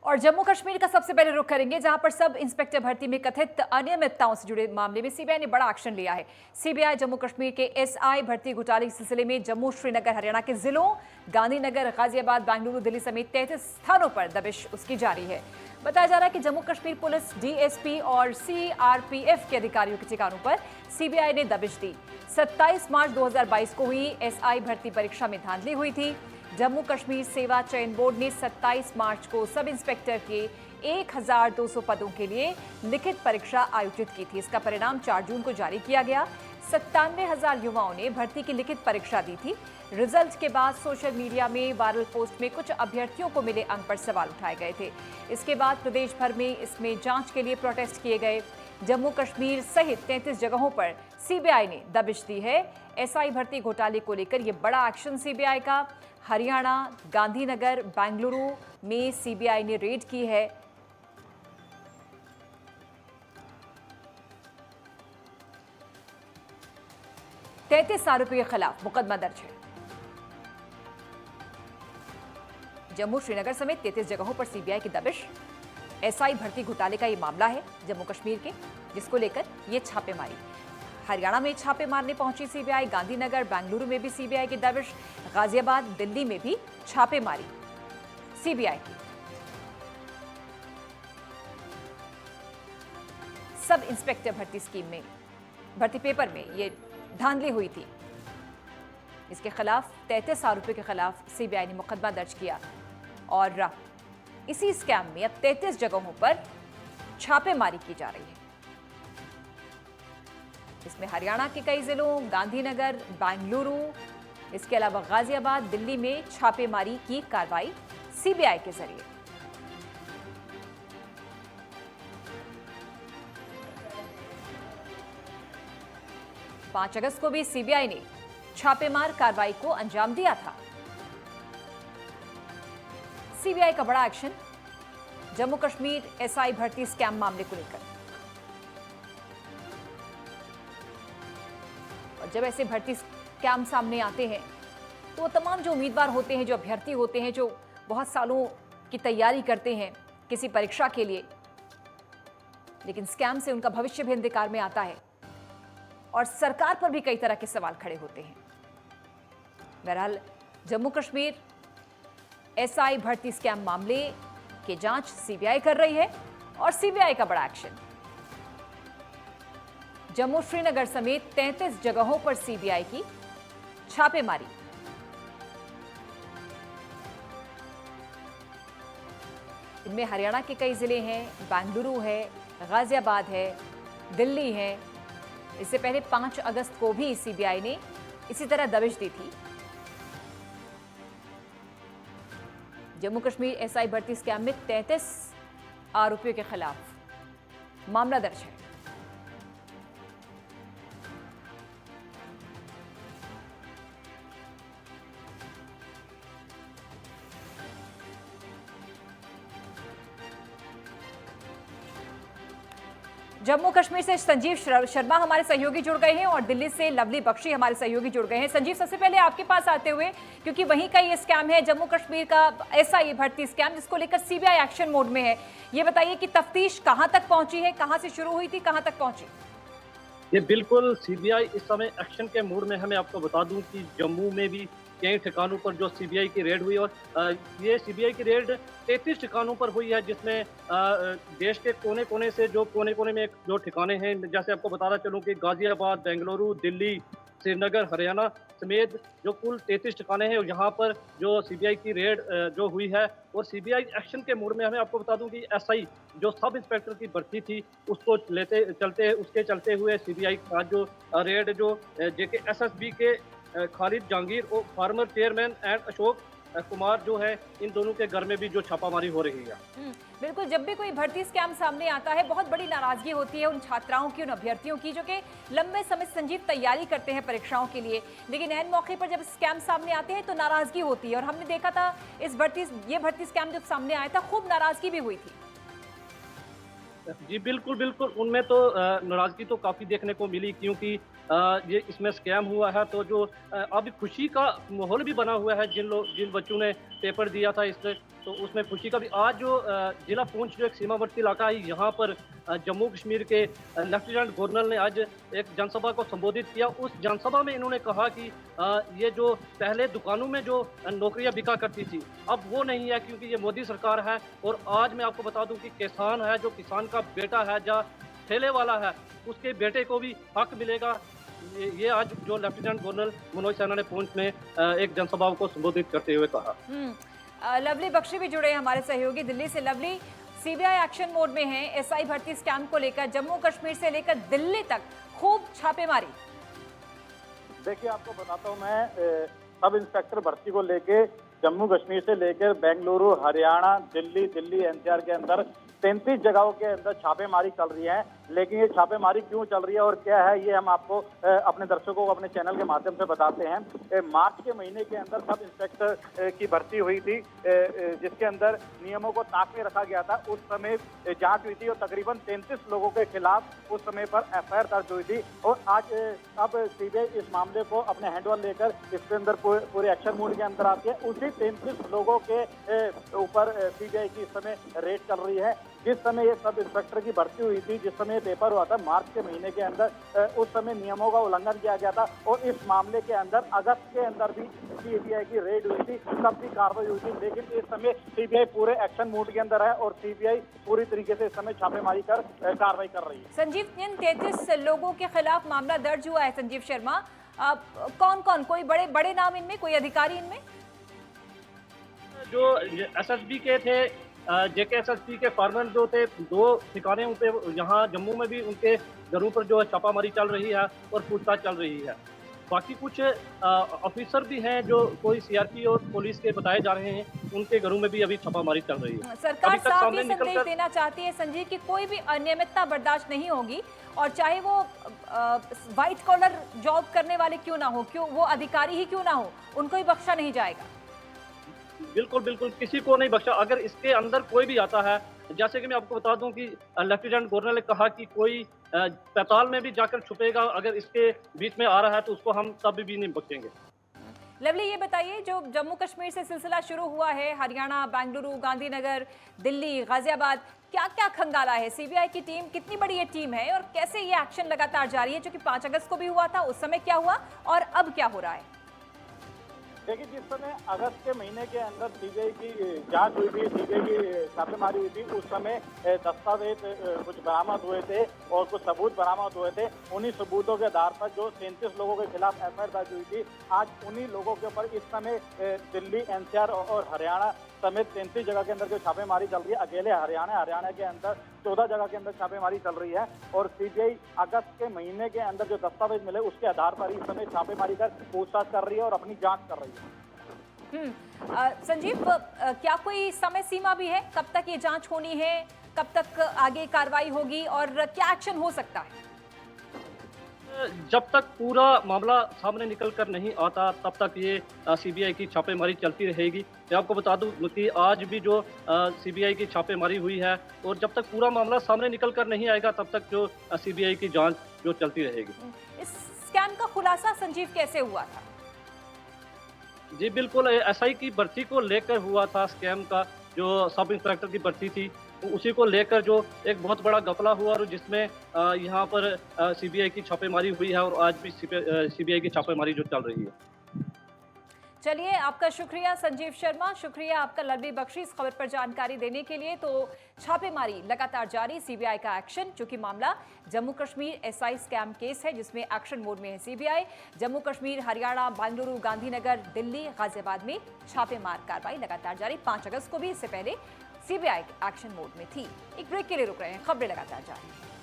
और जम्मू कश्मीर का सबसे पहले रुख करेंगे, जहां पर सब इंस्पेक्टर भर्ती में कथित अनियमितताओं से जुड़े मामले में सीबीआई ने बड़ा एक्शन लिया है। सीबीआई जम्मू कश्मीर के एसआई भर्ती घोटाले के सिलसिले में जम्मू, श्रीनगर, हरियाणा के जिलों गांधीनगर, गाजियाबाद, बेंगलुरु, दिल्ली समेत 33 स्थानों पर दबिश उसकी जारी है। बताया जा रहा है कि जम्मू कश्मीर पुलिस, डीएसपी और सीआरपीएफ के अधिकारियों के ठिकानों पर सीबीआई ने दबिश दी। 27 मार्च 2022 को हुई एसआई भर्ती परीक्षा में धांधली हुई थी। जम्मू कश्मीर सेवा चयन बोर्ड ने 27 मार्च को सब इंस्पेक्टर के 1200 पदों के लिए लिखित परीक्षा आयोजित की थी। इसका परिणाम 4 जून को जारी किया गया। 97,000 युवाओं ने भर्ती की लिखित परीक्षा दी थी। रिजल्ट के बाद सोशल मीडिया में वायरल पोस्ट में कुछ अभ्यर्थियों को मिले अंक पर सवाल उठाए गए थे। इसके बाद प्रदेश भर में इसमें जांच के लिए प्रोटेस्ट किए गए। जम्मू कश्मीर सहित 33 जगहों पर सीबीआई ने दबिश दी है। एसआई भर्ती घोटाले को लेकर यह बड़ा एक्शन सीबीआई का। हरियाणा, गांधीनगर, बेंगलुरु में सीबीआई ने रेड की है। तैंतीस आरोपियों के खिलाफ मुकदमा दर्ज है। जम्मू, श्रीनगर समेत 33 जगहों पर सीबीआई की दबिश। एसआई भर्ती घोटाले का ये मामला है जम्मू कश्मीर के, जिसको लेकर ये छापेमारी। हरियाणा में छापे मारने पहुंची सीबीआई, गांधीनगर, बेंगलुरु में भी सीबीआई की दबिश, गाजियाबाद, दिल्ली में भी छापेमारी सीबीआई की। सब इंस्पेक्टर भर्ती स्कीम में, भर्ती पेपर में ये धांधली हुई थी। इसके खिलाफ 33 आरोपियों के खिलाफ सीबीआई ने मुकदमा दर्ज किया और इसी स्कैम में अब 33 जगहों पर छापेमारी की जा रही है। इसमें हरियाणा के कई जिलों, गांधीनगर, बेंगलुरु, इसके अलावा गाजियाबाद, दिल्ली में छापेमारी की कार्रवाई सीबीआई के जरिए। पांच अगस्त को भी सीबीआई ने छापेमार कार्रवाई को अंजाम दिया था। सीबीआई का बड़ा एक्शन जम्मू कश्मीर एसआई भर्ती स्कैम मामले को लेकर। और जब ऐसे भर्ती स्कैम सामने आते हैं तो तमाम जो उम्मीदवार होते हैं, जो अभ्यर्थी होते हैं, जो बहुत सालों की तैयारी करते हैं किसी परीक्षा के लिए, लेकिन स्कैम से उनका भविष्य भी अंधकार में आता है और सरकार पर भी कई तरह के सवाल खड़े होते हैं। बहरहाल जम्मू कश्मीर एसआई भर्ती स्कैम मामले की जांच सीबीआई कर रही है और सीबीआई का बड़ा एक्शन। जम्मू, श्रीनगर समेत 33 जगहों पर सीबीआई की छापेमारी। इनमें हरियाणा के कई जिले हैं, बेंगलुरु है, गाजियाबाद है, दिल्ली है। इससे पहले 5 अगस्त को भी सीबीआई ने इसी तरह दबिश दी थी। जम्मू कश्मीर एसआई भर्ती स्कैम में 33 आरोपियों के खिलाफ मामला दर्ज है। जम्मू कश्मीर से संजीव शर्मा हमारे सहयोगी जुड़ गए हैं और दिल्ली से लवली बख्शी हमारे सहयोगी जुड़ गए हैं। संजीव, सबसे पहले आपके पास आते हुए, क्योंकि वहीं का ये स्कैम है जम्मू कश्मीर का एसआई भर्ती स्कैम, जिसको लेकर सीबीआई एक्शन मोड में है, ये बताइए कि तफ्तीश कहां तक पहुंची है, कहां से शुरू हुई थी, कहां तक पहुंची? ये बिल्कुल सीबीआई इस समय एक्शन के मूड में। हमें आपको बता दूं कि जम्मू में भी कई ठिकानों पर जो सीबीआई की रेड हुई और ये सीबीआई की रेड 33 ठिकानों पर हुई है, जिसमें देश के कोने कोने से जो कोने में जो ठिकाने हैं, जैसे आपको बताना चलूं कि गाजियाबाद, बेंगलुरु, दिल्ली, श्रीनगर, हरियाणा समेत जो कुल 33 ठिकाने हैं, यहाँ पर जो सीबीआई की रेड जो हुई है और सीबीआई एक्शन के मूड में। हमें आपको बता दूं कि एसआई जो सब इंस्पेक्टर की भर्ती थी उसको उसके चलते हुए सीबीआई का जो रेड जो जेके एसएसबी के खालिद जहांगीर और farmer chairman and Ashok Kumar जो है, इन दोनों के घर में भी जो छापामारी हो रही है। बिल्कुल, जब भी कोई भर्ती स्कैम सामने आता है बहुत बड़ी नाराजगी होती है उन छात्राओं की, उन अभ्यर्थियों की, जो कि लंबे समय से संजीव तैयारी करते हैं परीक्षाओं के लिए, लेकिन ऐन मौके पर जब स्कैम सामने आते हैं तो नाराजगी होती है। और हमने देखा था ये भर्ती स्कैम जब सामने आया था, खूब नाराजगी भी हुई थी। जी बिल्कुल बिल्कुल, उनमें तो नाराजगी तो काफ़ी देखने को मिली, क्योंकि ये इसमें स्कैम हुआ है। तो जो अभी खुशी का माहौल भी बना हुआ है, जिन बच्चों ने पेपर दिया था इससे, तो उसमें खुशी का भी आज जो जिला पुंछ जो एक सीमावर्ती इलाका है, यहाँ पर जम्मू कश्मीर के लेफ्टिनेंट गवर्नर ने आज एक जनसभा को संबोधित किया। उस जनसभा में इन्होंने कहा कि ये जो पहले दुकानों में जो नौकरियां बिका करती थी, अब वो नहीं है, क्योंकि ये मोदी सरकार है। और आज मैं आपको बता दूं कि किसान है, जो किसान का बेटा है, जो ठेले वाला है, उसके बेटे को भी हक मिलेगा। ये आज जो लेफ्टिनेंट गवर्नर मनोज सिन्हा ने पुंछ में एक जनसभा को संबोधित करते हुए कहा। लवली बख्शी भी जुड़े हैं हमारे सहयोगी दिल्ली से। लवली, सीबीआई एक्शन मोड में है एसआई भर्ती स्कैम को लेकर, जम्मू कश्मीर से लेकर दिल्ली तक खूब छापेमारी। देखिए, आपको बताता हूँ, मैं सब इंस्पेक्टर भर्ती को लेके जम्मू कश्मीर से लेकर बेंगलुरु, हरियाणा, दिल्ली एनसीआर के अंदर 33 जगहों के अंदर छापेमारी चल रही है। लेकिन ये छापेमारी क्यों चल रही है और क्या है, ये हम आपको अपने दर्शकों को अपने चैनल के माध्यम से बताते हैं। मार्च के महीने के अंदर सब इंस्पेक्टर की भर्ती हुई थी, जिसके अंदर नियमों को ताक में रखा गया था। उस समय जांच हुई थी और तकरीबन 33 लोगों के खिलाफ उस समय पर एफआईआर दर्ज हुई थी। और आज अब सीबीआई इस मामले को अपने हैंडओवर लेकर इसके अंदर पूरे एक्शन मोड के अंदर आती है। उसी 33 लोगों के ऊपर सीबीआई की इस समय रेड चल रही है। जिस समय ये सब इंस्पेक्टर की भर्ती हुई थी, जिस समय पेपर हुआ था मार्च के महीने के अंदर, उस समय नियमों का उल्लंघन किया गया था। और इस मामले के अंदर अगस्त के अंदर भी सीबीआई की रेड हुई थी, तब भी कार्रवाई हुई थी। लेकिन इस समय सीबीआई पूरे एक्शन मोड के अंदर है और सीबीआई पूरी तरीके से इस समय छापेमारी कर कार्रवाई कर रही है। संजीव, जिन 33 लोगों के खिलाफ मामला दर्ज हुआ है, संजीव शर्मा, कौन कौन, कोई बड़े नाम इनमें, कोई अधिकारी इनमें? जो एसएसबी के थे, जेकेएसएसपी के फार्मर जो थे, 2 ठिकाने पे यहाँ जम्मू में भी उनके घरों पर जो है छापामारी चल रही है और पूछताछ चल रही है। बाकी कुछ ऑफिसर भी हैं जो कोई सीआरपी और पुलिस के बताए जा रहे हैं, उनके घरों में भी अभी छापामारी चल रही है। सरकार साफ ये संदेश देना चाहती है संजीव कि कोई भी अनियमितता बर्दाश्त नहीं होगी, और चाहे वो व्हाइट कॉलर जॉब करने वाले क्यों ना हो, क्यों वो अधिकारी ही क्यों ना हो, उनको ही बख्शा नहीं जाएगा। बिल्कुल बिल्कुल, किसी को नहीं बख्शा। अगर इसके अंदर कोई भी आता है, जैसे कि मैं आपको बता दूं कि लेफ्टिनेंट गवर्नर ने कहा कि कोई पैताल में भी जाकर छुपेगा, अगर इसके बीच में आ रहा है तो उसको हम तब भी नहीं बख्शेंगे। लवली, ये बताइए, जो जम्मू कश्मीर से सिलसिला शुरू हुआ है, हरियाणा, बेंगलुरु, गांधीनगर, दिल्ली, गाजियाबाद, क्या क्या खंगाला है? सीबीआई की टीम, कितनी बड़ी ये टीम है और कैसे ये एक्शन लगातार जारी है? जो कि 5 अगस्त को भी हुआ था, उस समय क्या हुआ और अब क्या हो रहा है? देखिए, जिस समय अगस्त के महीने के अंदर सीबीआई की जांच हुई थी, सीबीआई की छापेमारी हुई थी, उस समय दस्तावेज कुछ बरामद हुए थे और कुछ सबूत बरामद हुए थे। उन्हीं सबूतों के आधार पर जो 33 लोगों के खिलाफ एफआईआर दर्ज हुई थी, आज उन्हीं लोगों के ऊपर इस समय दिल्ली, एनसीआर और हरियाणा समेत 33 जगह के अंदर जो छापेमारी चल रही है। अकेले हरियाणा के अंदर 14 जगह के अंदर छापेमारी चल रही है। और सीबीआई अगस्त के महीने के अंदर जो दस्तावेज मिले उसके आधार पर इस समय छापेमारी कर पूछताछ कर रही है और अपनी जांच कर रही है। संजीव, क्या कोई समय सीमा भी है, कब तक ये जांच होनी है, कब तक आगे कार्रवाई होगी और क्या एक्शन हो सकता है? जब तक पूरा मामला सामने निकल कर नहीं आता, तब तक ये सीबीआई की छापेमारी चलती रहेगी। मैं आपको बता दूं कि आज भी जो सीबीआई की छापेमारी हुई है, और जब तक पूरा मामला सामने निकल कर नहीं आएगा, तब तक जो सीबीआई की जांच जो चलती रहेगी। इस स्कैम का खुलासा संजीव कैसे हुआ था? जी बिल्कुल, एसआई की भर्ती को लेकर हुआ था स्कैम का। जो सब इंस्पेक्टर की भर्ती थी, उसी को लेकर जो एक बहुत बड़ा घपला हुआ, और जिसमें यहाँ पर सीबीआई की छापेमारी हुई है और आज भी सीबीआई की छापेमारी जो चल रही है। चलिए, आपका शुक्रिया संजीव शर्मा, शुक्रिया आपका लवली बख्शी इस खबर पर जानकारी देने के लिए। तो छापेमारी लगातार जारी, सीबीआई का एक्शन, चूंकि मामला Jammu Kashmir SI scam case है जिसमें एक्शन मोड में है सीबीआई। जम्मू कश्मीर, हरियाणा, बेंगलुरु, गांधीनगर, दिल्ली, गाजियाबाद में छापेमार कार्रवाई लगातार जारी। 5 अगस्त को भी इससे पहले सीबीआई एक्शन मोड में थी। एक ब्रेक के लिए रुक रहे हैं, खबरें लगातार जारी।